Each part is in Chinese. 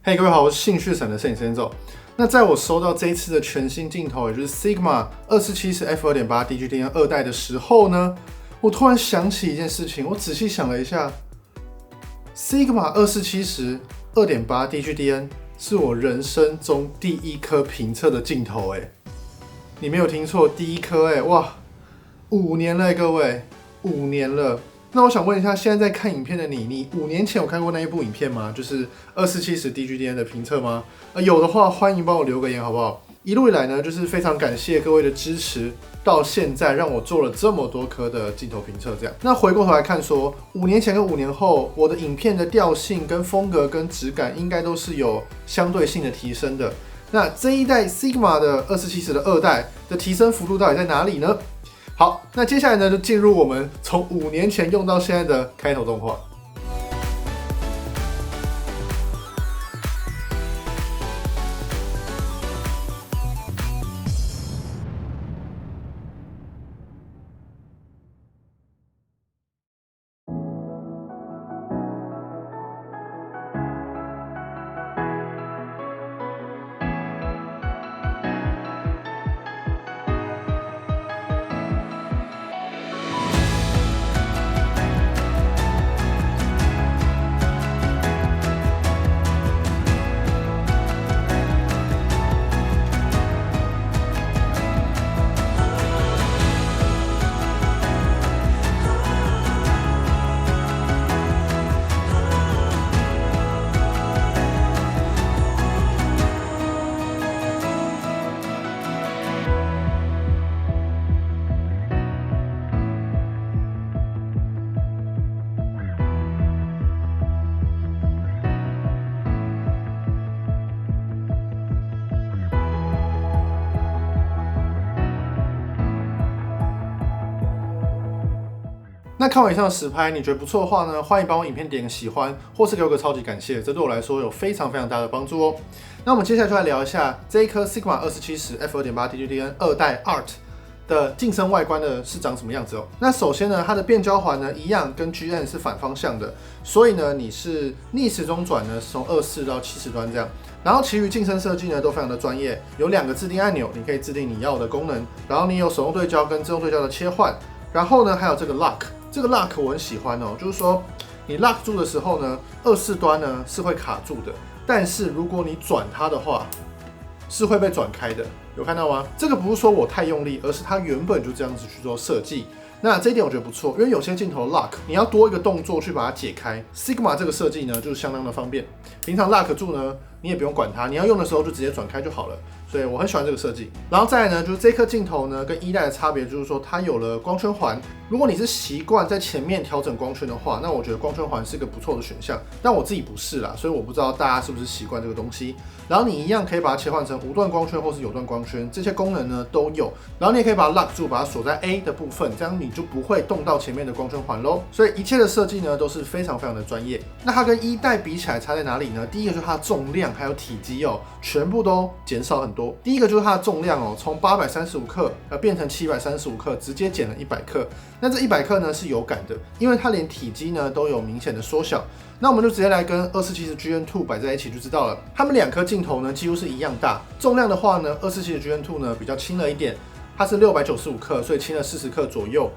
嘿，各位好，我是兴趣省的摄影师严总。那在我收到这一次的全新镜头，也就是 Sigma 2470 f2.8 DGDN 2代的时候呢，我突然想起一件事情，我仔细想了一下 ，Sigma 2470 2.8 DGDN 是我人生中第一颗评测的镜头，你没有听错，第一颗，哇，5年了，各位，5年了。那我想问一下，现在在看影片的你5年前有看过那一部影片吗？就是2470 DGDN 的评测吗？有的话，欢迎帮我留个言好不好？一路以来呢，就是非常感谢各位的支持，到现在让我做了这么多颗的镜头评测，这样。那回过头来看说，5年前跟5年后，我的影片的调性、跟风格、跟质感，应该都是有相对性的提升的。那这一代 Sigma 的2470的2代的提升幅度到底在哪里呢？好，那接下来呢，就进入我们从5年前用到现在的开头动画。那看完以上的实拍，你觉得不错的话呢，欢迎帮我影片点个喜欢，或是给我个超级感谢，这对我来说有非常大的帮助哦。那我们接下来就来聊一下这一颗 Sigma 2470 f2.8 DGDN 2代 Art 的镜身外观呢是长什么样子哦。那首先呢，它的变焦环呢一样跟 GN 是反方向的，所以呢你是逆时钟转呢，是从24到70端这样。然后其余镜身设计呢都非常的专业，有2个自定按钮，你可以制定你要的功能，然后你有手动对焦跟自动对焦的切换，然后呢还有这个 Lock。这个 lock 我很喜欢哦，就是说你 lock 住的时候呢，24端呢是会卡住的，但是如果你转它的话，是会被转开的，有看到吗？这个不是说我太用力，而是它原本就这样子去做设计。那这一点我觉得不错，因为有些镜头 lock 你要多一个动作去把它解开 ，Sigma 这个设计呢就是相当的方便。平常 lock 住呢，你也不用管它，你要用的时候就直接转开就好了。所以我很喜欢这个设计。然后再来呢，就是这颗镜头呢跟1代的差别就是说它有了光圈环。如果你是习惯在前面调整光圈的话，那我觉得光圈环是个不错的选项。但我自己不是啦，所以我不知道大家是不是习惯这个东西。然后你一样可以把它切换成无段光圈或是有段光圈，这些功能呢都有。然后你也可以把它 lock 住，把它锁在 A 的部分，这样你就不会动到前面的光圈环咯。所以一切的设计呢都是非常的专业。那它跟1代比起来差在哪里呢？第一个就是它的重量还有体积哦，全部都减少很多。第一个就是它的重量哦，从835克变成735克，直接减了100克。那这100克呢是有感的，因为它连体积呢都有明显的缩小。那我们就直接来跟2470 GN2 摆在一起就知道了，它们2颗镜头呢几乎是一样大。重量的话呢，2470 GN2 呢比较轻了一点，它是695克，所以轻了40克左右。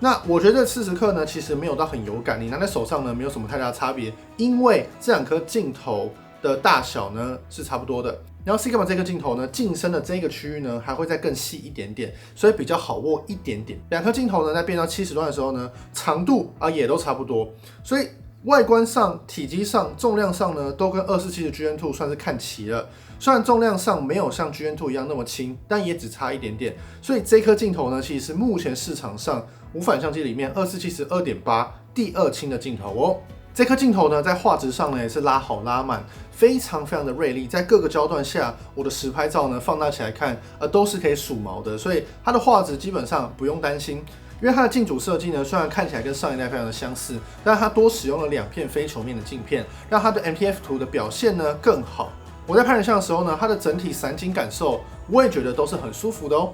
那我觉得40克呢其实没有到很有感，你拿在手上呢没有什么太大的差别，因为这2颗镜头的大小呢是差不多的。然后 Sigma 这个镜头呢，镜身的这个区域呢还会再更细一点点，所以比较好握一点点。2颗镜头呢在变到70端的时候呢，长度也都差不多，所以外观上、体积上、重量上呢，都跟2470 GN2 算是看齐了。虽然重量上没有像 GN2 一样那么轻，但也只差一点点。所以这颗镜头呢，其实是目前市场上无反相机里面2470 2.8第2轻的镜头哦。这颗镜头呢，在画质上呢也是拉好拉满，非常的锐利，在各个焦段下，我的实拍照呢放大起来看，都是可以数毛的，所以它的画质基本上不用担心。因为它的镜组设计呢，虽然看起来跟上一代非常的相似，但它多使用了2片非球面的镜片，让它的 MTF 图的表现呢更好。我在拍人像的时候呢，它的整体散景感受，我也觉得都是很舒服的哦。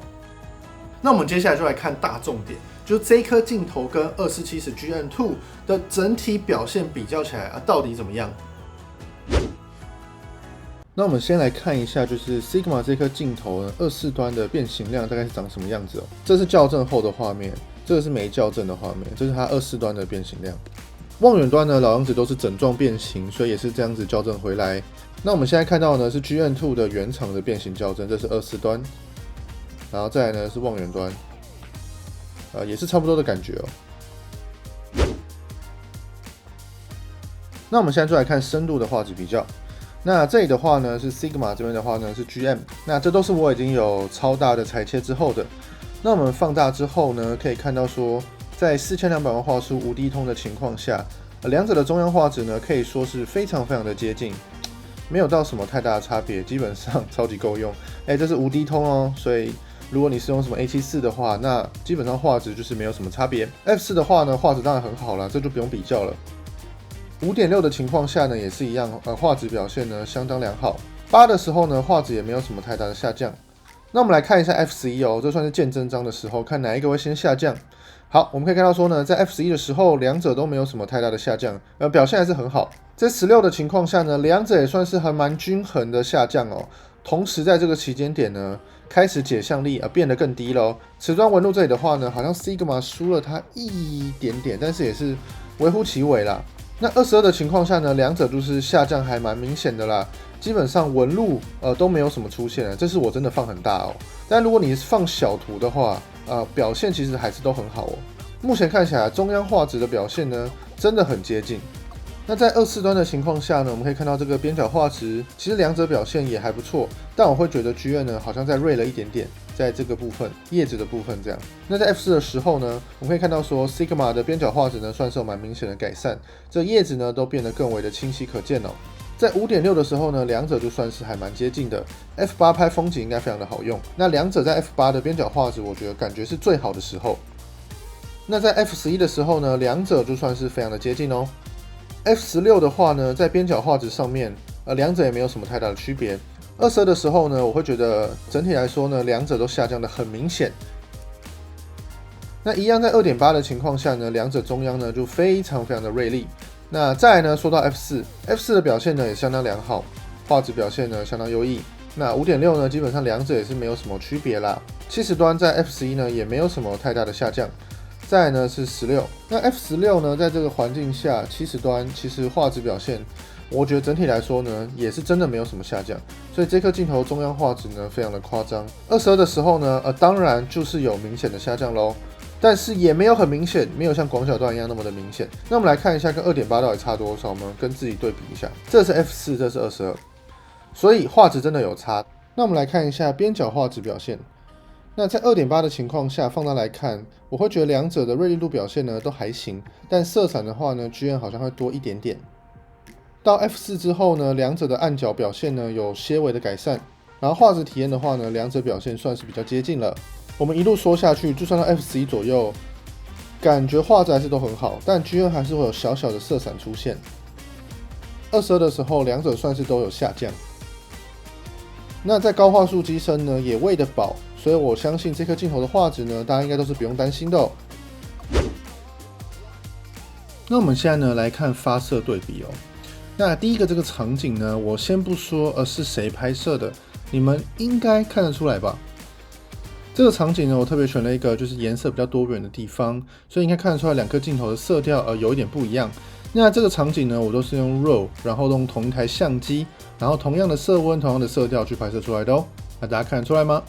那我们接下来就来看大重点，就是这一颗镜头跟2470 GN2 的整体表现比较起来到底怎么样？那我们先来看一下，就是 Sigma 这颗镜头呢，24端的变形量大概是长什么样子哦。这是校正后的画面，这个是没校正的画面，这是它24端的变形量。望远端呢，老样子都是整状变形，所以也是这样子校正回来。那我们现在看到呢是 GM2 的原厂的变形校正，这是24端，然后再来呢是望远端，也是差不多的感觉哦。那我们现在就来看深度的画质比较。那这里的话呢是 Sigma， 这边的话呢是 GM， 那这都是我已经有超大的裁切之后的。那我们放大之后呢，可以看到说，在4200万画素无低通的情况下，两者的中央画质呢可以说是非常非常的接近，没有到什么太大的差别，基本上超级够用。这是无低通哦，所以如果你是用什么 A74 的话，那基本上画质就是没有什么差别。F4 的话呢，画质当然很好啦，这就不用比较了。5.6 的情况下呢，也是一样，画质表现呢相当良好。8的时候呢，画质也没有什么太大的下降。那我们来看一下 F11 哦，这算是见真章的时候，看哪一个会先下降。好，我们可以看到说呢，在 F11 的时候，两者都没有什么太大的下降，表现还是很好。在16的情况下呢，两者也算是还蛮均衡的下降哦。同时在这个期间点呢，开始解像力变得更低了哦。齿端纹路这里的话呢，好像 Sigma 输了它一点点，但是也是微乎其微啦。那22的情况下呢，两者就是下降还蛮明显的啦，基本上纹路都没有什么出现了，这是我真的放很大哦。但如果你是放小图的话，表现其实还是都很好哦。目前看起来中央画质的表现呢，真的很接近。那在24端的情况下呢，我们可以看到这个边角画质，其实两者表现也还不错，但我会觉得 GM 呢好像再锐了一点点，在这个部分叶子的部分这样。那在 F4 的时候呢，我们可以看到说 Sigma 的边角画质呢算是有蛮明显的改善，这叶子呢都变得更为的清晰可见哦。在 5.6 的时候呢，两者就算是还蛮接近的。F8 拍风景应该非常的好用。那两者在 F8 的边角画质，我觉得感觉是最好的时候。那在 F11 的时候呢，两者就算是非常的接近哦。F16 的话呢，在边角画质上面，两者也没有什么太大的区别。22的时候呢，我会觉得整体来说呢，两者都下降的很明显。那一样在 2.8 的情况下呢，两者中央呢就非常非常的锐利。那再来呢，说到 F4 的表现呢也相当良好，画质表现呢相当优异。那 5.6 呢，基本上两者也是没有什么区别啦。70端在 F11 呢也没有什么太大的下降。再来呢是16，那 F16 呢，在这个环境下，70端其实画质表现，我觉得整体来说呢，也是真的没有什么下降，所以这颗镜头中央画质呢非常的夸张。22的时候呢，当然就是有明显的下降咯，但是也没有很明显，没有像广角端一样那么的明显。那我们来看一下跟 2.8 到底差多少，我们跟自己对比一下，这是 F4，这是22，所以画质真的有差。那我们来看一下边角画质表现。那在 2.8 的情况下，放大来看，我会觉得两者的锐利度表现呢都还行，但色散的话呢 ，GM 好像会多一点点。到 F4 之后呢，两者的暗角表现呢有些微的改善，然后画质体验的话呢，两者表现算是比较接近了。我们一路说下去，就算到 F11 左右，感觉画质还是都很好，但 GM 还是会有小小的色散出现。22的时候，两者算是都有下降。那在高画素机身呢，也喂得饱。所以我相信这颗镜头的画质呢，大家应该都是不用担心的哦。那我们现在呢来看发色对比哦。那第一个这个场景呢，我先不说是谁拍摄的，你们应该看得出来吧？这个场景呢，我特别选了一个就是颜色比较多元的地方，所以应该看得出来两颗镜头的色调有一点不一样。那这个场景呢，我都是用 RAW， 然后用同一台相机，然后同样的色温、同样的色调去拍摄出来的哦。那大家看得出来吗？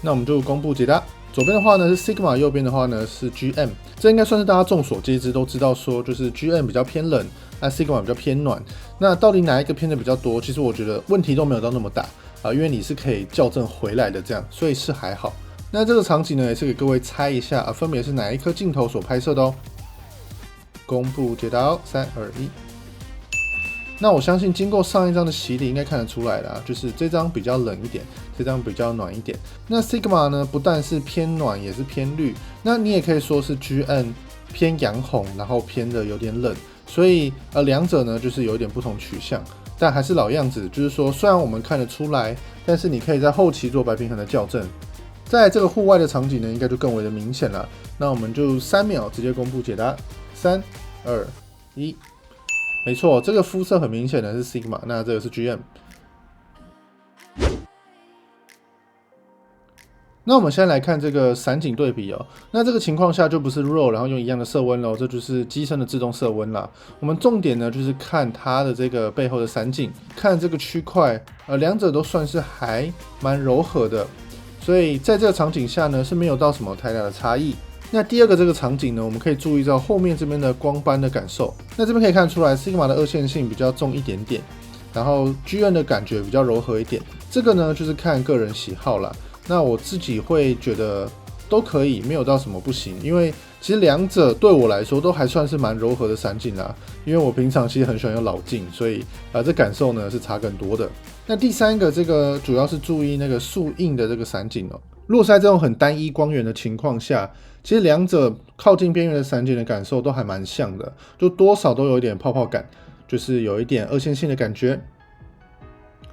那我们就公布解答。左边的话呢是 Sigma， 右边的话呢是 GM。这应该算是大家众所皆知都知道说，就是 GM 比较偏冷，那 Sigma 比较偏暖。那到底哪一个偏的比较多？其实我觉得问题都没有到那么大因为你是可以校正回来的，这样，所以是还好。那这个场景呢，也是给各位猜一下分别是哪一颗镜头所拍摄的哦。公布解答哦，3、2、1。那我相信经过上一张的洗礼，应该看得出来啦，就是这张比较冷一点，这张比较暖一点。那 Sigma 呢，不但是偏暖，也是偏绿。那你也可以说是 GM 偏洋红，然后偏的有点冷。所以两者呢就是有一点不同取向，但还是老样子，就是说虽然我们看得出来，但是你可以在后期做白平衡的校正。在这个户外的场景呢，应该就更为的明显了。那我们就3秒直接公布解答，3、2、1。没错，这个肤色很明显的是 Sigma， 那这个是 GM。那我们现在来看这个散景对比哦。那这个情况下就不是 RAW， 然后用一样的色温喽，这就是机身的自动色温啦。我们重点呢就是看它的这个背后的散景，看这个区块，两者都算是还蛮柔和的，所以在这个场景下呢是没有到什么太大的差异。那第二个这个场景呢，我们可以注意到后面这边的光斑的感受。那这边可以看出来 Sigma 的二线性比较重一点点，然后 GN 的感觉比较柔和一点。这个呢就是看个人喜好啦。那我自己会觉得都可以，没有到什么不行，因为其实两者对我来说都还算是蛮柔和的散景啦。因为我平常其实很喜欢用老镜，所以这感受呢是差更多的。那第三个这个主要是注意那个素印的这个散景哦。如果是在这种很单一光源的情况下，其实两者靠近边缘的散景的感受都还蛮像的，就多少都有一点泡泡感，就是有一点二线性的感觉。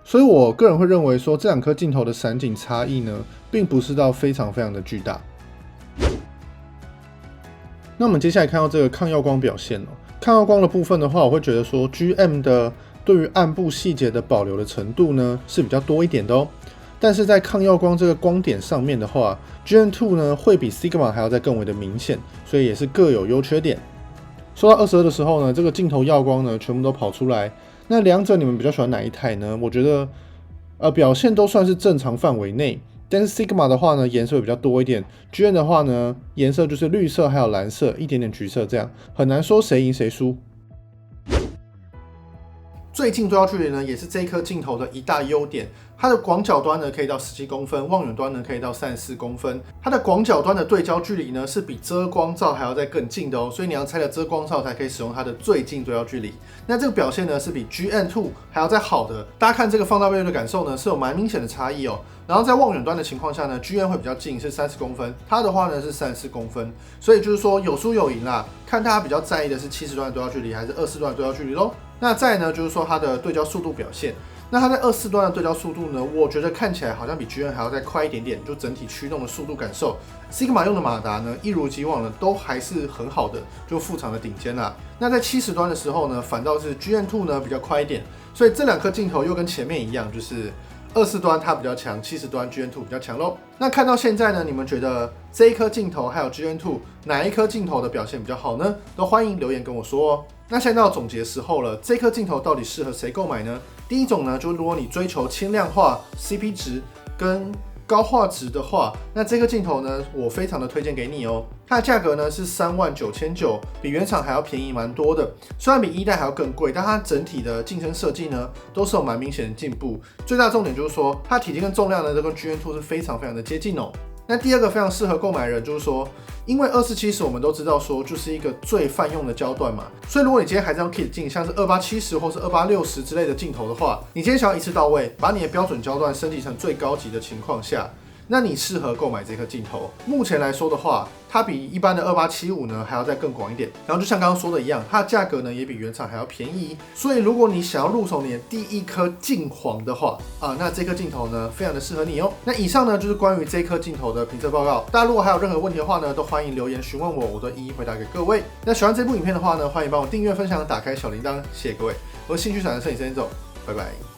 所以我个人会认为说，这两颗镜头的散景差异呢，并不是到非常非常的巨大。那我们接下来看到这个抗耀光表现哦，抗耀光的部分的话，我会觉得说 GM 的对于暗部细节的保留的程度呢是比较多一点的哦。但是在抗耀光这个光点上面的话 ，GN2 呢会比 Sigma 还要再更为的明显，所以也是各有优缺点。说到22的时候呢，这个镜头耀光呢全部都跑出来。那两者你们比较喜欢哪一台呢？我觉得表现都算是正常范围内，但是 Sigma 的话呢颜色会比较多一点 ，GN 的话呢颜色就是绿色还有蓝色，一点点橘色这样，很难说谁赢谁输。最近对焦距离呢，也是这颗镜头的一大优点。它的广角端呢可以到17公分，望远端呢可以到34公分。它的广角端的对焦距离呢是比遮光罩还要再更近的哦，所以你要拆了遮光罩才可以使用它的最近对焦距离。那这个表现呢是比 GN2 还要再好的。大家看这个放大倍率的感受呢是有蛮明显的差异哦。然后在望远端的情况下呢 ，GN 会比较近，是30公分，它的话呢是34公分，所以就是说有输有赢啦。看大家比较在意的是70端的对焦距离还是24端的对焦距离咯。那再来呢，就是说它的对焦速度表现。那它在24端的对焦速度呢，我觉得看起来好像比 GN 还要再快一点点，就整体驱动的速度感受。Sigma 用的马达呢，一如既往的都还是很好的，就副厂的顶尖啦。那在70端的时候呢，反倒是 GN2 呢比较快一点，所以这两颗镜头又跟前面一样，就是24端它比较强，70端 GN2 比较强咯。那看到现在呢，你们觉得这一颗镜头还有 GN2 哪一颗镜头的表现比较好呢？都欢迎留言跟我说哦。那现在到总结时候了，这颗镜头到底适合谁购买呢？第一种呢，就是如果你追求轻量化、CP 值跟高画质的话，那这颗镜头呢，我非常的推荐给你哦。它的价格呢是39900，比原厂还要便宜蛮多的。虽然比一代还要更贵，但它整体的镜身设计呢，都是有蛮明显的进步。最大的重点就是说，它体积跟重量呢，都跟 GN2 是非常非常的接近哦。那第二个非常适合购买的人就是说，因为2470我们都知道说就是一个最泛用的焦段嘛，所以如果你今天还是用 kit 镜，像是2870或是2860之类的镜头的话，你今天想要一次到位，把你的标准焦段升级成最高级的情况下，那你适合购买这颗镜头。目前来说的话，它比一般的2875呢还要再更广一点。然后就像刚刚说的一样，它的价格呢也比原厂还要便宜。所以如果你想要入手你的第一颗镜皇的话那这颗镜头呢非常的适合你哦。那以上呢就是关于这颗镜头的评测报告。大家如果还有任何问题的话呢，都欢迎留言询问我，我都一一回答给各位。那喜欢这部影片的话呢，欢迎帮我订阅、分享、打开小铃铛，谢谢各位。我是兴趣闪的摄影师 Enzo，拜拜。